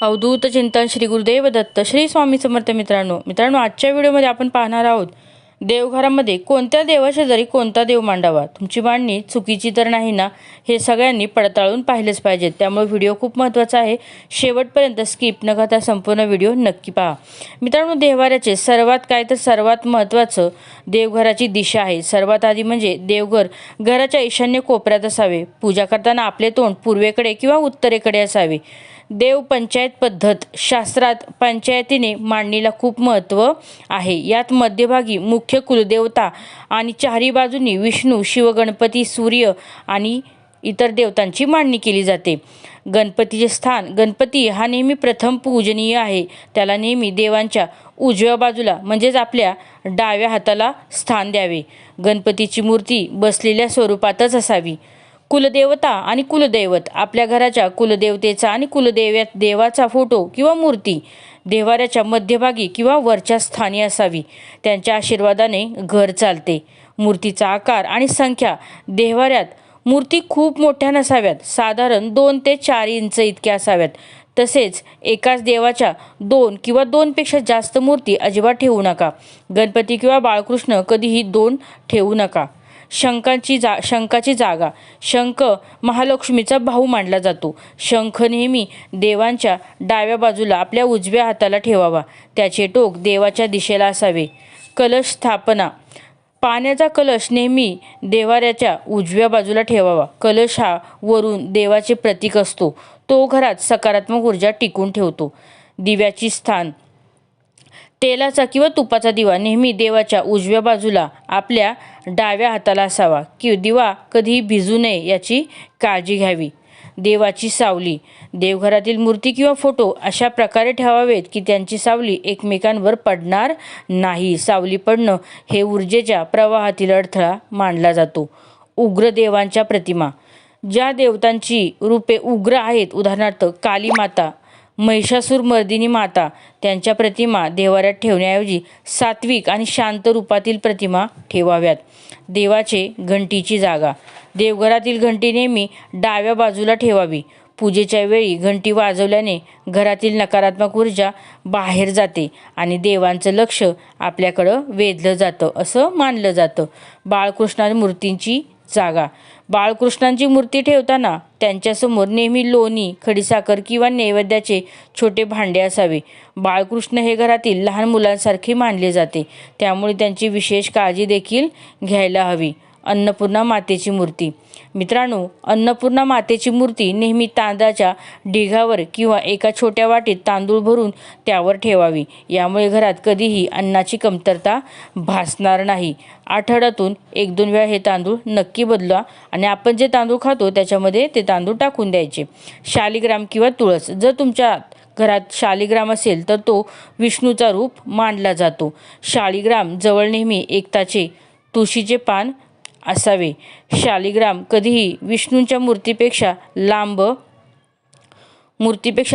अवधूत चिंतन श्री गुरुदेव दत्त श्री स्वामी समर्थ. मित्रांनो आजच्या व्हिडिओमध्ये आपण पाहणार आहोत देवघरामध्ये कोणत्या देवाशेजारी कोणता देव मांडावा. तुमची मांडणी चुकीची तर नाही ना, हे सगळ्यांनी पडताळून पाहिलेच पाहिजे. त्यामुळे व्हिडिओ खूप महत्त्वाचा आहे. शेवटपर्यंत स्किप न करता संपूर्ण व्हिडिओ नक्की पहा. मित्रांनो, देवाऱ्याचे सर्वात महत्त्वाचं देवघराची दिशा आहे. सर्वात आधी म्हणजे देवघर घराच्या ईशान्य कोपऱ्यात असावे. पूजा करताना आपले तोंड पूर्वेकडे किंवा उत्तरेकडे असावे. देव पंचायत पद्धत शास्त्रात पंचायतीने मांडणीला खूप महत्त्व आहे. यात मध्यभागी मुख्य कुलदेवता आणि चारी बाजूंनी विष्णू, शिव, गणपती, सूर्य आणि इतर देवतांची मांडणी केली जाते. गणपतीचे स्थान. गणपती हा नेहमी प्रथम पूजनीय आहे. त्याला नेहमी देवांच्या उजव्या बाजूला म्हणजेच आपल्या डाव्या हाताला स्थान द्यावे. गणपतीची मूर्ती बसलेल्या स्वरूपातच असावी. कुलदेवता आणि कुलदैवत. आपल्या घराच्या कुलदेवतेचा आणि देवाचा फोटो किंवा मूर्ती देवाऱ्याच्या मध्यभागी किंवा वरच्या स्थानी असावी. त्यांच्या आशीर्वादाने घर चालते. मूर्तीचा आकार आणि संख्या. देवाऱ्यात मूर्ती खूप मोठ्या नसाव्यात. साधारण 2 ते 4 इंच इतक्या असाव्यात. तसेच एकाच देवाच्या 2 किंवा 2पेक्षा जास्त मूर्ती अजिबात ठेवू नका. गणपती किंवा बाळकृष्ण कधीही 2 ठेवू नका. शंखाची जागा. शंख महालक्ष्मीचा भाऊ मानला जातो. शंख नेहमी देवांच्या डाव्या बाजूला आपल्या उजव्या हाताला ठेवावा. त्याचे टोक देवाच्या दिशेला असावे. कलश स्थापना. पाण्याचा कलश नेहमी देवाऱ्याच्या उजव्या बाजूला ठेवावा. कलश हा वरून देवाचे प्रतीक असतो. तो घरात सकारात्मक ऊर्जा टिकून ठेवतो. दिव्याची स्थान. तेलाचा किंवा तुपाचा दिवा नेहमी देवाच्या उजव्या बाजूला आपल्या डाव्या हाताला असावा. दिवा कधीही भिजू नये याची काळजी घ्यावी. देवाची सावली. देवघरातील मूर्ती किंवा फोटो अशा प्रकारे ठेवावेत की त्यांची सावली एकमेकांवर पडणार नाही. सावली पडणं हे ऊर्जेच्या प्रवाहातील अडथळा मानला जातो. उग्र देवांच्या प्रतिमा. ज्या देवतांची रूपे उग्र आहेत, उदाहरणार्थ काली माता, महिषासूर मर्दिनी माता, त्यांच्या प्रतिमा देवाऱ्यात ठेवण्याऐवजी सात्विक आणि शांत रूपातील प्रतिमा ठेवाव्यात. देवाचे घंटीची जागा. देवघरातील घंटी नेहमी डाव्या बाजूला ठेवावी. पूजेच्या वेळी घंटी वाजवल्याने घरातील नकारात्मक ऊर्जा बाहेर जाते आणि देवांचं लक्ष आपल्याकडं वेधलं जातं असं मानलं जातं. बाळकृष्ण मूर्तींची जागा. बाळकृष्णांची मूर्ती ठेवताना त्यांच्यासमोर नेहमी लोणी, खडीसाखर किंवा नैवेद्याचे छोटे भांडे असावे. बाळकृष्ण हे घरातील लहान मुलांसारखे मानले जाते, त्यामुळे त्यांची विशेष काळजी देखील घ्यायला हवी. अन्नपूर्णा मातेची मूर्ती. मित्रांनो, अन्नपूर्णा मातेची मूर्ती नेहमी तांदळाच्या ढिगावर किंवा एका छोट्या वाटीत तांदूळ भरून त्यावर ठेवावी. यामुळे घरात कधीही अन्नाची कमतरता भासणार नाही. आठवड्यातून 1-2 वेळा हे तांदूळ नक्की बदला आणि आपण जे तांदूळ खातो त्याच्यामध्ये ते तांदूळ टाकून द्यायचे. शालिग्राम किंवा तुळस. जर तुमच्या घरात शालिग्राम असेल तर तो विष्णूचा रूप मानला जातो. शालिग्राम जवळ नेहमी एकताचे तुळशीचे पान असावे. शालिग्राम कधीही विष्णूंच्या मूर्तीपेक्षा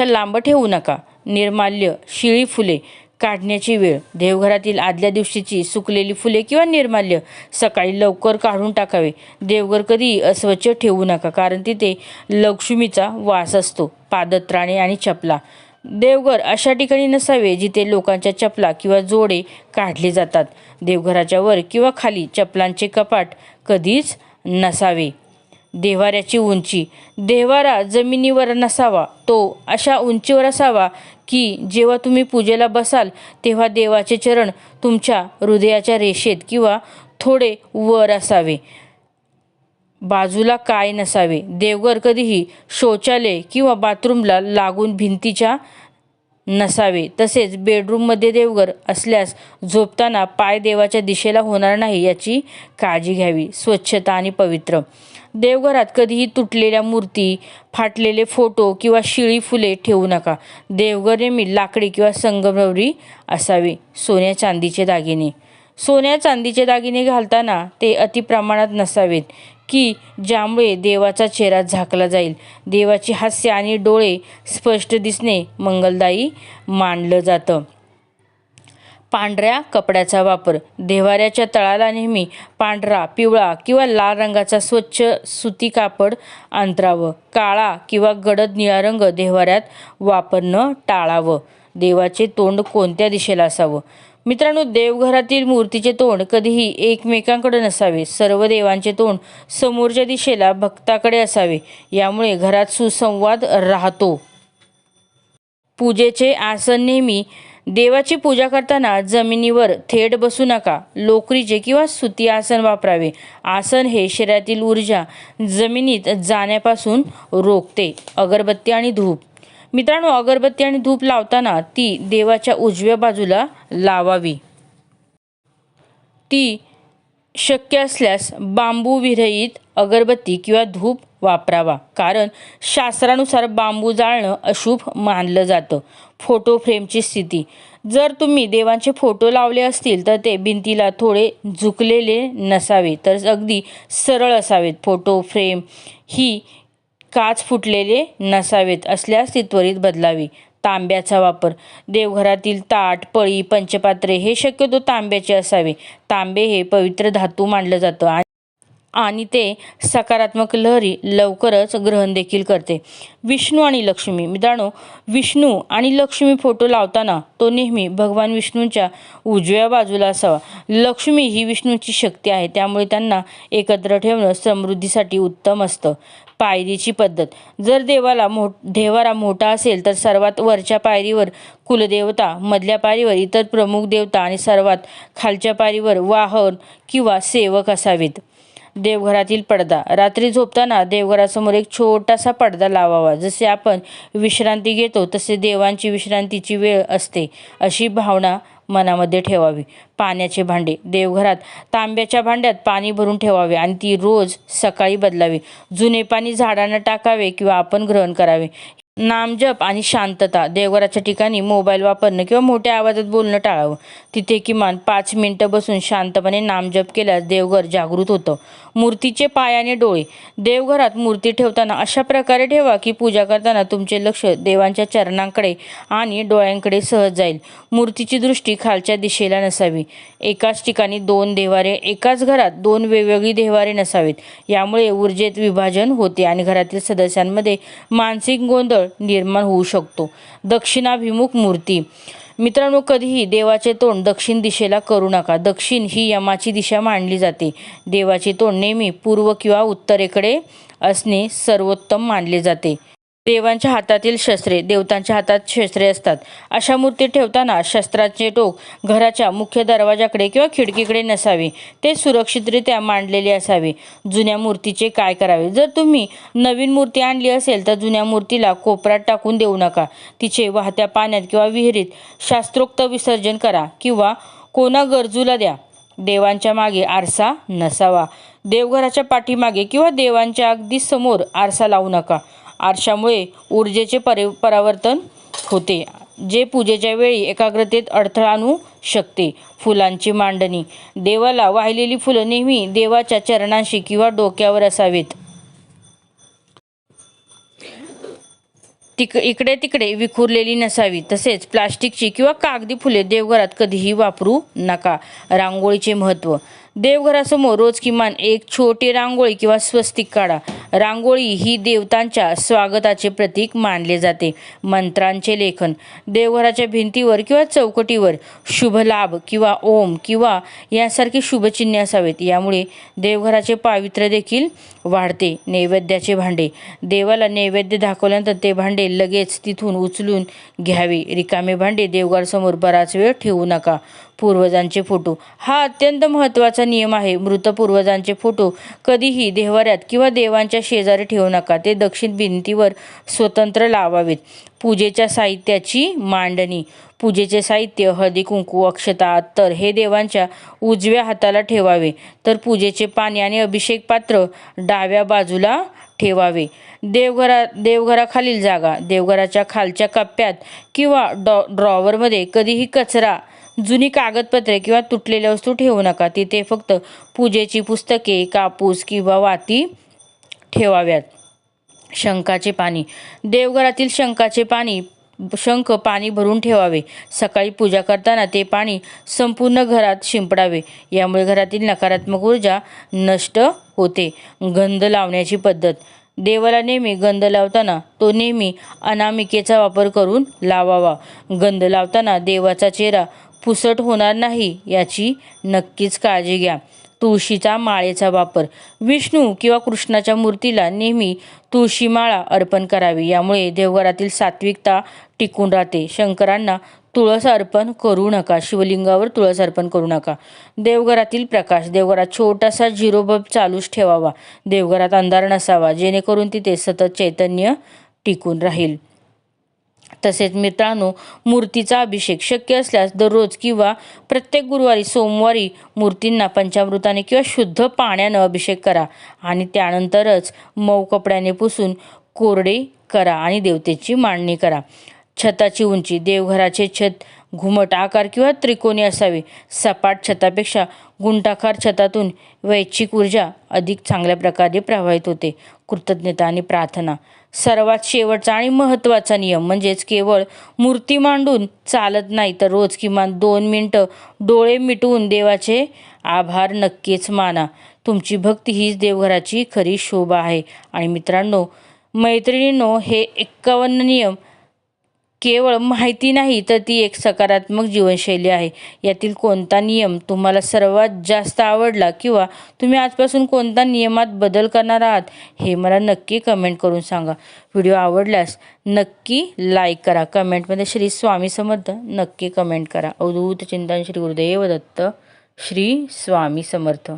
लांब ठेवू नका. निर्माल्य. शिळी फुले काढण्याची वेळ. देवघरातील आदल्या दिवशीची सुकलेली फुले किंवा निर्माल्य सकाळी लवकर काढून टाकावे. देवघर कधीही अस्वच्छ ठेवू नका, कारण तिथे लक्ष्मीचा वास असतो. पादत्राणे आणि चपला. देवघर अशा ठिकाणी नसावे जिथे लोकांच्या चपला किंवा जोडे काढले जातात. देवघराच्या वर किंवा खाली चपलांचे कपाट कधीच नसावे. देवाऱ्याची उंची. देवारा जमिनीवर नसावा. तो अशा उंचीवर असावा की जेव्हा तुम्ही पूजेला बसाल तेव्हा देवाचे चरण तुमच्या हृदयाच्या रेषेत किंवा थोडे वर असावे. बाजूला काय नसावे. देवघर कधीही शौचालय किंवा बाथरूमला लागून भिंतीच्या नसावे. तसेच बेडरूममध्ये देवघर असल्यास झोपताना पाय देवाच्या दिशेला होणार नाही याची काळजी घ्यावी. स्वच्छता आणि पवित्र. देवघरात कधीही तुटलेल्या मूर्ती, फाटलेले फोटो किंवा शिळी फुले ठेवू नका. देवघर नेहमी लाकडी किंवा संगमरवरी असावे. सोन्या चांदीचे दागिने. सोन्या चांदीचे दागिने घालताना ते अतिप्रमाणात नसावेत की ज्यामुळे देवाचा चेहरा झाकला जाईल. देवाची हास्य आणि डोळे स्पष्ट दिसणे मंगलदायी मानलं जातं. पांढऱ्या कपड्याचा वापर. देव्हाऱ्याच्या तळाला नेहमी पांढरा, पिवळा किंवा लाल रंगाचा स्वच्छ सुती कापड अंतरावं. काळा किंवा गडद निळा रंग देव्हाऱ्यात वापरणं टाळावं. देवाचे तोंड कोणत्या दिशेला असावं? मित्रांनो, देवघरातील मूर्तीचे तोंड कधीही एकमेकांकडे नसावे. सर्व देवांचे तोंड समोरच्या दिशेला भक्ताकडे असावे. यामुळे घरात सुसंवाद राहतो. पूजेचे आसन. नेहमी देवाची पूजा करताना जमिनीवर थेट बसू नका. लोकरीचे किंवा सुती आसन वापरावे. आसन हे शरीरातील ऊर्जा जमिनीत जाण्यापासून रोखते. अगरबत्ती आणि धूप. मित्रांनो, अगरबत्ती आणि धूप लावताना ती देवाच्या उजव्या बाजूला लावावी. ती शक्य असल्यास बांबू विरहित अगरबत्ती किंवा धूप वापरावा, कारण शास्त्रानुसार बांबू जाळणं अशुभ मानलं जातं. फोटो फ्रेमची स्थिती. जर तुम्ही देवांचे फोटो लावले असतील तर ते भिंतीला थोडे झुकलेले नसावे, तर अगदी सरळ असावेत. फोटो फ्रेम ही काच फुटलेले नसावेत. असल्यास ती त्वरित बदलावी. तांब्याचा वापर. देवघरातील ताट, पळी, पंचपात्रे हे शक्यतो तांब्याचे असावे. तांबे हे पवित्र धातू मानलं जातं आणि ते सकारात्मक लहरी लवकरच ग्रहण देखील करते. विष्णू आणि लक्ष्मी. मित्रांनो, विष्णू आणि लक्ष्मी फोटो लावताना तो नेहमी भगवान विष्णूंच्या उजव्या बाजूला असावा. लक्ष्मी ही विष्णूची शक्ती आहे, त्यामुळे त्यांना एकत्र ठेवणं समृद्धीसाठी उत्तम असतं. पायरीची पद्धत. जर देव्हारा मोठा असेल तर सर्वात वरच्या पायरीवर कुलदेवता, मधल्या पायरीवर इतर प्रमुख देवता आणि सर्वात खालच्या पायरीवर वाहन किंवा सेवक असावेत. देवघरातील पडदा. रात्री झोपताना देवघरासमोर एक छोटासा पडदा लावावा. जसे आपण विश्रांती घेतो तसे देवांची विश्रांतीची वेळ असते, अशी भावना मनामध्ये ठेवावी. पाण्याचे भांडे. देवघरात तांब्याच्या भांड्यात पाणी भरून ठेवावे आणि ती रोज सकाळी बदलावी. जुने पाणी झाडांना टाकावे किंवा आपण ग्रहण करावे. नामजप आणि शांतता. देवघराच्या ठिकाणी मोबाईल वापरणं किंवा मोठ्या आवाजात बोलणं टाळावं. तिथे किमान 5 मिनिटं बसून शांतपणे नामजप केल्यास देवघर जागृत होतं. मूर्तीचे पाय आणि डोळे. देवघरात मूर्ती ठेवताना अशा प्रकारे ठेवा की पूजा करताना तुमचे लक्ष देवांच्या चरणांकडे आणि डोळ्यांकडे सहज जाईल. मूर्तीची दृष्टी खालच्या दिशेला नसावी. एकाच ठिकाणी 2 देव्हारे. एकाच घरात 2 वेगवेगळी देव्हारे नसावेत. यामुळे ऊर्जेत विभाजन होते आणि घरातील सदस्यांमध्ये मानसिक गोंधळ निर्माण होऊ शकतो. दक्षिणाभिमुख मूर्ती. मित्रांनो, कधीही देवाचे तोंड दक्षिण दिशेला करू नका. दक्षिण ही यमाची दिशा मानली जाते. देवाचे तोंड नेहमी पूर्व किंवा उत्तरेकडे असणे सर्वोत्तम मानले जाते. देवांच्या हातातील शस्त्रे. देवतांच्या हातात शस्त्रे असतात. अशा मूर्ती ठेवताना शस्त्राचे टोक घराच्या मुख्य दरवाजाकडे किंवा खिडकीकडे नसावे. ते सुरक्षितरित्या मांडलेले असावे. जुन्या मूर्तीचे काय करावे? जर तुम्ही नवीन मूर्ती आणली असेल तर जुन्या मूर्तीला कोपऱ्यात टाकून देऊ नका. तिचे वाहत्या पाण्यात किंवा विहिरीत शास्त्रोक्त विसर्जन करा किंवा कोणा गरजूला द्या. देवांच्या मागे आरसा नसावा. देवघराच्या पाठीमागे किंवा देवांच्या अगदी समोर आरसा लावू नका. आरशामुळे ऊर्जेचे परावर्तन होते, जे पूजेच्या वेळी एकाग्रतेत अडथळा आणू शकते. फुलांची मांडणी. देवाला वाहिलेली फुलं नेहमी देवाच्या चरणांशी किंवा डोक्यावर असावेत. इकडे तिकडे विखुरलेली नसावी. तसेच प्लास्टिकची किंवा कागदी फुले देवघरात कधीही वापरू नका. रांगोळीचे महत्त्व. देवघरासमोर रोज किमान एक छोटी रांगोळी किंवा स्वस्तिक काढा. रांगोळी ही देवतांच्या स्वागताचे प्रतीक मानले जाते. मंत्रांचे लेखन. देवघराच्या भिंतीवर किंवा चौकटीवर शुभ लाभ किंवा ओम किंवा यासारखी शुभचिन्हे असावेत. यामुळे देवघराचे पावित्र्य देखील वाढते. नैवेद्याचे भांडे. देवाला नैवेद्य दाखवल्यानंतर ते भांडे लगेच तिथून उचलून घ्यावे. रिकामे भांडे देवघरासमोर बराच वेळ ठेवू नका. पूर्वजांचे फोटो. हा अत्यंत महत्त्वाचा नियम आहे. मृत पूर्वजांचे फोटो कधीही देव्हाऱ्यात किंवा देवांच्या शेजारी ठेवू नका. ते दक्षिण भिंतीवर स्वतंत्र लावावेत. पूजेच्या साहित्याची मांडणी. पूजेचे साहित्य हळदी कुंकू, अक्षता, अत्तर हे देवांच्या उजव्या हाताला ठेवावे, तर पूजेचे पाणी आणि अभिषेक पात्र डाव्या बाजूला ठेवावे. देवघराखालील जागा. देवघराच्या खालच्या कप्प्यात किंवा ड्रॉवरमध्ये कधीही कचरा, जुनी कागदपत्रे किंवा तुटलेल्या वस्तू ठेवू नका. तिथे फक्त पूजेची पुस्तके, कापूस किंवा वाती ठेवाव्यात. शंखाचे पाणी. देवघरातील शंखाचे पाणी शंख पाणी भरून ठेवावे. सकाळी पूजा करताना ते पाणी संपूर्ण घरात शिंपडावे. यामुळे घरातील नकारात्मक ऊर्जा नष्ट होते. गंध लावण्याची पद्धत. देवाला नेहमी गंध लावताना तो नेहमी अनामिकेचा वापर करून लावावा. गंध लावताना देवाचा चेहरा पुसट होणार नाही याची नक्कीच काळजी घ्या. तुळशीचा माळेचा वापर. विष्णू किंवा कृष्णाच्या मूर्तीला नेहमी तुळशी माळा अर्पण करावी. यामुळे देवघरातील सात्विकता टिकून राहते. शंकरांना तुळस अर्पण करू नका. शिवलिंगावर तुळस अर्पण करू नका. देवघरातील प्रकाश. देवघरात छोटासा 0 बल्ब चालूच ठेवावा. देवघरात अंधार नसावा, जेणेकरून तिथे सतत चैतन्य टिकून राहील. तसेच मित्रांनो, मूर्तीचा अभिषेक. शक्य असल्यास दररोज किंवा प्रत्येक गुरुवारी सोमवारी मूर्तींना पंचामृताने किंवा शुद्ध पाण्यानं अभिषेक करा आणि त्यानंतरच मऊ कपड्याने पुसून कोरडे करा आणि देवतेची मांडणी करा. छताची उंची. देवघराचे छत घुमट आकार किंवा त्रिकोणी असावे. सपाट छतापेक्षा गुंडाकार छतातून वैयक्तिक ऊर्जा अधिक चांगल्या प्रकारे प्रवाहित होते. कृतज्ञता आणि प्रार्थना. सर्वात शेवटचा आणि महत्त्वाचा नियम म्हणजेच केवळ मूर्ती मांडून चालत नाही, तर रोज किमान 2 मिनिटं डोळे मिटवून देवाचे आभार नक्कीच माना. तुमची भक्ती हीच देवघराची खरी शोभा आहे. आणि मित्रांनो, मैत्रिणींनो, हे 51 नियम केवळ माहिती नाही, तर ती एक सकारात्मक जीवनशैली आहे. यातील कोणता नियम तुम्हाला सर्वात जास्त आवडला किंवा तुम्ही आजपासून कोणत्या नियमात बदल करणार आहात हे मला नक्की कमेंट करून सांगा. व्हिडिओ आवडल्यास नक्की लाईक करा. कमेंटमध्ये श्री स्वामी समर्थ नक्की कमेंट करा. अवधूत चिंतन श्री गुरुदेव दत्त. श्री स्वामी समर्थ.